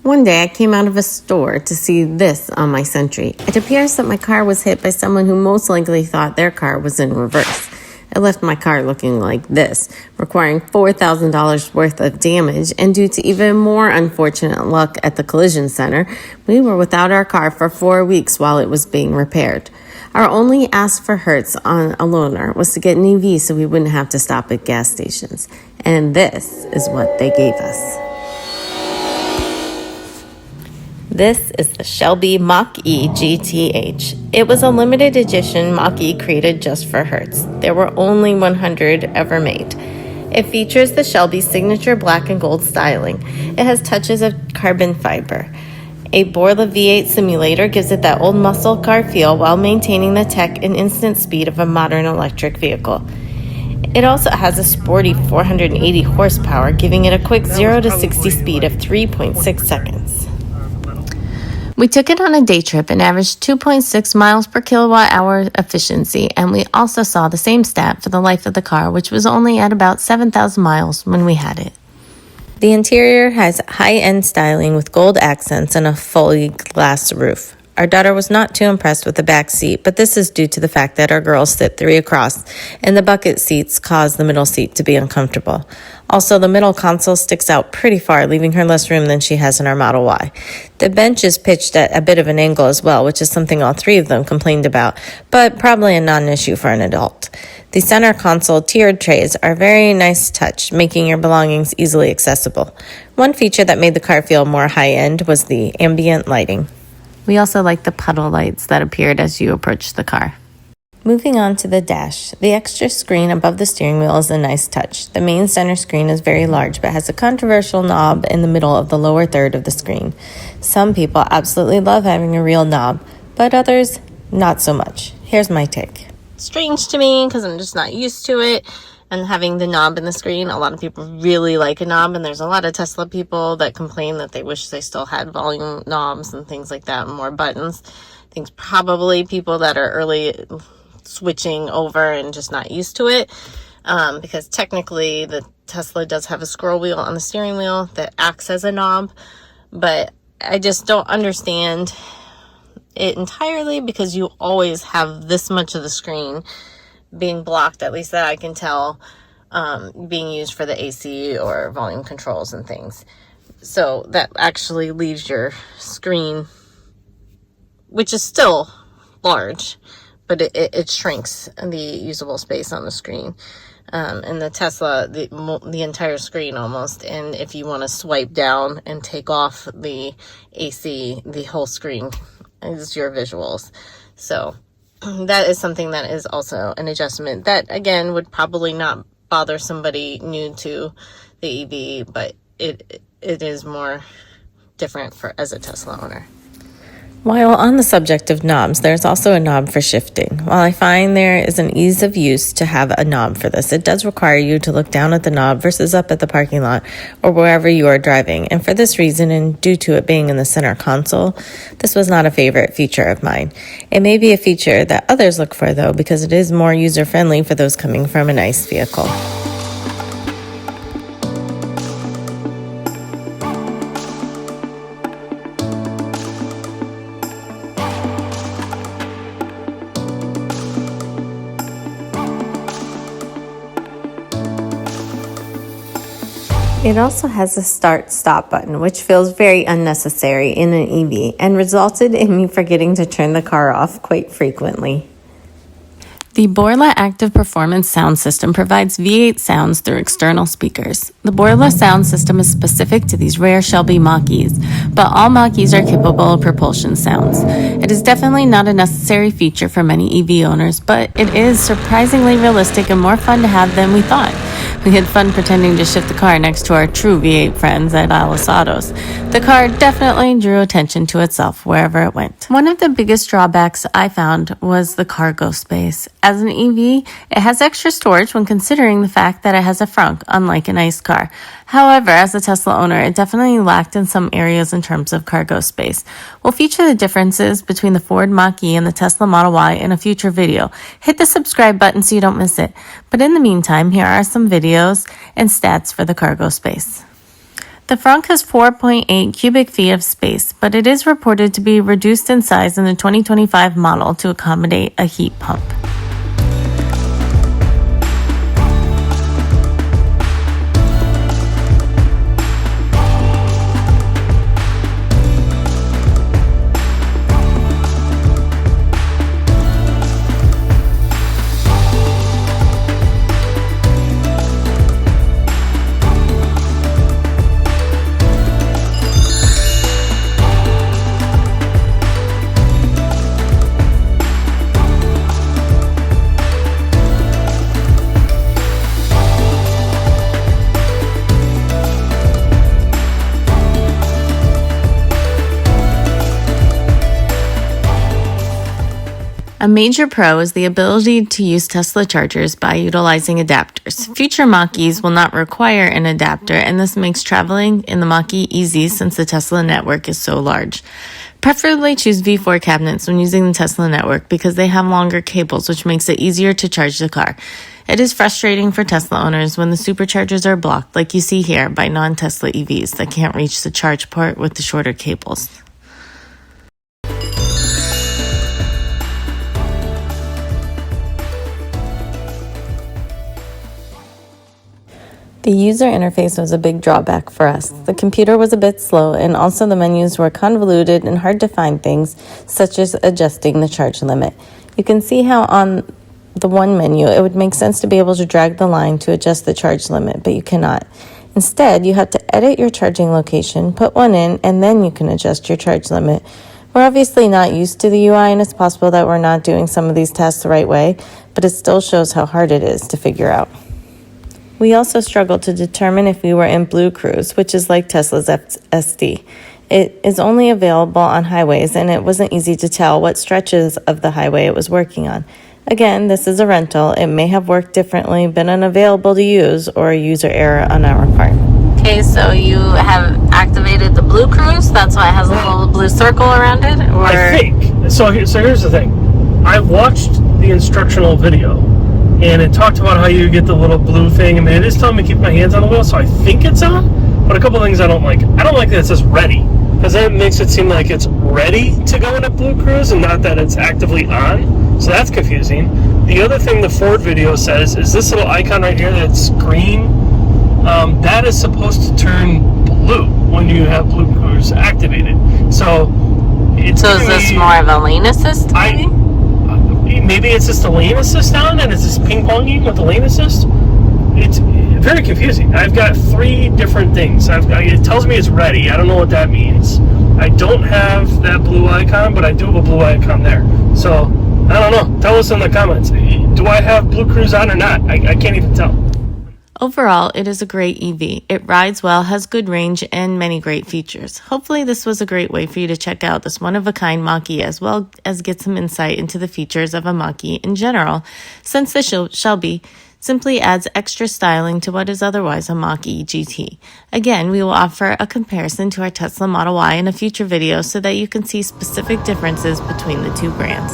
One day I came out of a store to see this on my Sentry. It appears that my car was hit by someone who most likely thought their car was in reverse. It left my car looking like this, requiring $4,000 worth of damage, and due to even more unfortunate luck at the collision center, we were without our car for 4 weeks while it was being repaired. Our only ask for Hertz on a loaner was to get an EV so we wouldn't have to stop at gas stations. And this is what they gave us. This is the Shelby Mach-E GT-H. It was a limited edition Mach-E created just for Hertz. There were only 100 ever made. It features the Shelby signature black and gold styling. It has touches of carbon fiber. A Borla V8 simulator gives it that old muscle car feel while maintaining the tech and instant speed of a modern electric vehicle. It also has a sporty 480 horsepower, giving it a quick 0 to 60 speed of 3.6 seconds. We took it on a day trip and averaged 2.6 miles per kilowatt hour efficiency, and we also saw the same stat for the life of the car, which was only at about 7,000 miles when we had it. The interior has high-end styling with gold accents and a fully glass roof. Our daughter was not too impressed with the back seat, but this is due to the fact that our girls sit 3 across, and the bucket seats cause the middle seat to be uncomfortable. Also, the middle console sticks out pretty far, leaving her less room than she has in our Model Y. The bench is pitched at a bit of an angle as well, which is something all 3 of them complained about, but probably a non-issue for an adult. The center console tiered trays are very nice touch, making your belongings easily accessible. One feature that made the car feel more high-end was the ambient lighting. We also like the puddle lights that appeared as you approached the car. Moving on to the dash, the extra screen above the steering wheel is a nice touch. The main center screen is very large but has a controversial knob in the middle of the lower third of the screen. Some people absolutely love having a real knob, but others not so much. Here's my take. Strange to me because I'm just not used to it. And having the knob in the screen, a lot of people really like a knob, and there's a lot of Tesla people that complain that they wish they still had volume knobs and things like that and more buttons. I think probably people that are early switching over and just not used to it, because technically the Tesla does have a scroll wheel on the steering wheel that acts as a knob, but I just don't understand it entirely because you always have this much of the screen being blocked, at least that I can tell, being used for the AC or volume controls and things. So that actually leaves your screen, which is still large, but it shrinks the usable space on the screen. And the Tesla, the entire screen almost, and if you want to swipe down and take off the AC, the whole screen is your visuals. So that is something that is also an adjustment that, again, would probably not bother somebody new to the EV, but it is more different as a Tesla owner. While on the subject of knobs, there's also a knob for shifting. While I find there is an ease of use to have a knob for this, it does require you to look down at the knob versus up at the parking lot or wherever you are driving. And for this reason, and due to it being in the center console, this was not a favorite feature of mine. It may be a feature that others look for, though, because it is more user-friendly for those coming from an ICE vehicle. It also has a start-stop button, which feels very unnecessary in an EV and resulted in me forgetting to turn the car off quite frequently. The Borla Active Performance sound system provides V8 sounds through external speakers. The Borla sound system is specific to these rare Shelby Mach-E's, but all Mach-E's are capable of propulsion sounds. It is definitely not a necessary feature for many EV owners, but it is surprisingly realistic and more fun to have than we thought. We had fun pretending to shift the car next to our true V8 friends at Alasados. The car definitely drew attention to itself wherever it went. One of the biggest drawbacks I found was the cargo space. As an EV, it has extra storage when considering the fact that it has a frunk, unlike an ICE car. However, as a Tesla owner, it definitely lacked in some areas in terms of cargo space. We'll feature the differences between the Ford Mach-E and the Tesla Model Y in a future video. Hit the subscribe button so you don't miss it. But in the meantime, here are some videos and stats for the cargo space. The frunk has 4.8 cubic feet of space, but it is reported to be reduced in size in the 2025 model to accommodate a heat pump. A major pro is the ability to use Tesla chargers by utilizing adapters. Future Mach-E's will not require an adapter, and this makes traveling in the Mach-E easy since the Tesla network is so large. Preferably choose V4 cabinets when using the Tesla network because they have longer cables, which makes it easier to charge the car. It is frustrating for Tesla owners when the superchargers are blocked, like you see here, by non-Tesla EVs that can't reach the charge port with the shorter cables. The user interface was a big drawback for us. The computer was a bit slow, and also the menus were convoluted and hard to find things, such as adjusting the charge limit. You can see how on the one menu, it would make sense to be able to drag the line to adjust the charge limit, but you cannot. Instead, you have to edit your charging location, put one in, and then you can adjust your charge limit. We're obviously not used to the UI, and it's possible that we're not doing some of these tasks the right way, but it still shows how hard it is to figure out. We also struggled to determine if we were in Blue Cruise, which is like Tesla's SD. It is only available on highways, and it wasn't easy to tell what stretches of the highway it was working on. Again, this is a rental. It may have worked differently, been unavailable to use, or a user error on our part. Okay, so you have activated the Blue Cruise. That's why it has a little blue circle around it? Or... I think. So here's the thing. I watched the instructional video, and it talked about how you get the little blue thing, and it is telling me to keep my hands on the wheel, so I think it's on. But a couple things I don't like. I don't like that it says ready, because then it makes it seem like it's ready to go into Blue Cruise and not that it's actively on. So that's confusing. The other thing the Ford video says is this little icon right here that's green. That is supposed to turn blue when you have Blue Cruise activated. So it's so is this more of a lane assist? Maybe it's just the lane assist on, and it's just ping-ponging with the lane assist. It's very confusing. I've got 3 different things. It tells me it's ready. I don't know what that means. I don't have that blue icon, but I do have a blue icon there. So, I don't know. Tell us in the comments. Do I have Blue Cruise on or not? I can't even tell. Overall, it is a great EV. It rides well, has good range, and many great features. Hopefully, this was a great way for you to check out this one-of-a-kind Mach-E, as well as get some insight into the features of a Mach-E in general, since the Shelby simply adds extra styling to what is otherwise a Mach-E GT. Again, we will offer a comparison to our Tesla Model Y in a future video so that you can see specific differences between the two brands.